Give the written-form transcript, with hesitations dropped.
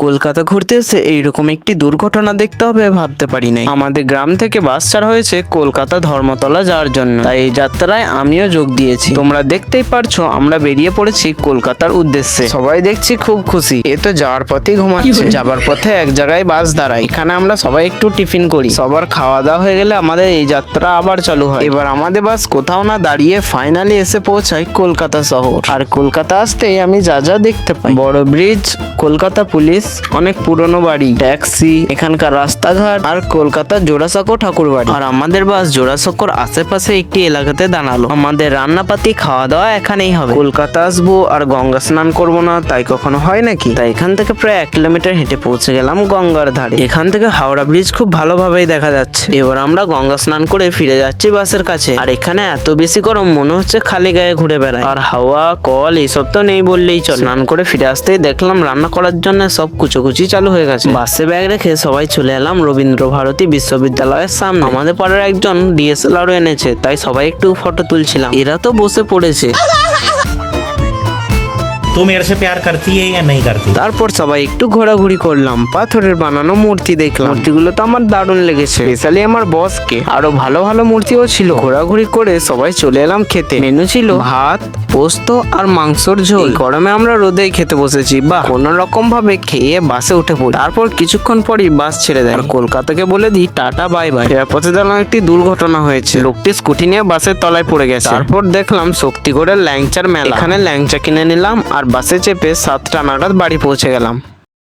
কলকাতা ঘুরতে এসে এইরকম একটি দুর্ঘটনা দেখতে হবে ভাবতে পারি নাই। আমাদের গ্রাম থেকে বাস ছাড়া হয়েছে কলকাতা ধর্মতলা যাওয়ার জন্য, তাই এই যাত্রায় আমিও যোগ দিয়েছি। তোমরা দেখতেই পারছো আমরা বেরিয়ে পড়েছি কলকাতার উদ্দেশ্যে। সবাই দেখছি খুব খুশি, এ তো যাওয়ার পথেই ঘুমাচ্ছে। যাবার পথে এক জায়গায় বাস দাঁড়ায়, এখানে আমরা সবাই একটু টিফিন করি। সবার খাওয়া দাওয়া হয়ে গেলে আমাদের এই যাত্রা আবার চালু হয়। এবার আমাদের বাস কোথাও না দাঁড়িয়ে ফাইনালি এসে পৌঁছায় কলকাতা শহর। আর কলকাতা আসতেই আমি যা যা দেখতে পাই, বড় ব্রিজ, কলকাতা পুলিশ, অনেক পুরনো বাড়ি, ট্যাক্সি, এখানকার রাস্তাঘাট আর কলকাতার জোড়াসাঁকো ঠাকুর বাড়ি। আর আমাদের বাস জোড়াসাঁকোর আশেপাশে একটি এলাকাতে দাঁড়ালো। আমাদের রান্নাপাতি খাওয়া দাওয়া এখানেই হবে। কলকাতা আসবো আর গঙ্গা স্নান করবো না তাই কখনো হয় নাকি? তাই এখান থেকে প্রায় 1 কিলোমিটার হেঁটে পৌঁছে গেলাম গঙ্গার ধারে। এখান থেকে হাওড়া ব্রিজ খুব ভালোভাবেই দেখা যাচ্ছে। এবার আমরা গঙ্গা স্নান করে ফিরে যাচ্ছি বাসের কাছে। আর এখানে এত বেশি গরম মনে হচ্ছে খালি গায়ে ঘুরে বেড়ায়। আর হাওয়া, কল এইসব তো নেই বললেই চলে। স্নান করে ফিরে আসতেই দেখলাম রান্না করার জন্য সব কুচোকুচি চালু হয়ে গেছে। বাসে ব্যাগ রেখে সবাই চলে এলাম রবীন্দ্র ভারতী বিশ্ববিদ্যালয়ের সামনে। আমাদের পাড়ার একজন ডিএসএলআর এনেছে, তাই সবাই একটু ফটো তুলছিলাম। এরা তো বসে পড়েছে। तू मेरे से प्यार करती है या नहीं करती? তারপর সবাই একটু ঘোরাঘুরি করলাম, পাথরের বানানো মূর্তি দেখলাম। মূর্তিগুলো তো আমার দারুণ লেগেছে, স্পেশালি আমার বসকে। আরো ভালো ভালো মূর্তিও ছিল। ঘোরাঘুরি করে সবাই চলে এলাম খেতে। মেনু ছিল ভাত, পোস্ত আর মাংসর ঝোল। গরমে আমরা রোদেই খেতে বসেছি। বাহ, কোন রকম ভাবে খেয়ে বাসে উঠে পড়ি। তারপর কিছুক্ষণ পরই বাস ছেড়ে দেয়। আর কলকাতাকে বলে দিই টাটা বাই বাই। এরপরে দেখলাম একটি দুর্ঘটনা হয়েছে, লোকটি স্কুটি নিয়ে বাসের তলায় পড়ে গেছে। তারপর দেখলাম শক্তিগড়ের ল্যাংচার মেলা, এখানে ল্যাংচা কিনে নিলাম আর বাসে চেপে 7টা নাগাদ বাড়ি পৌঁছে গেলাম।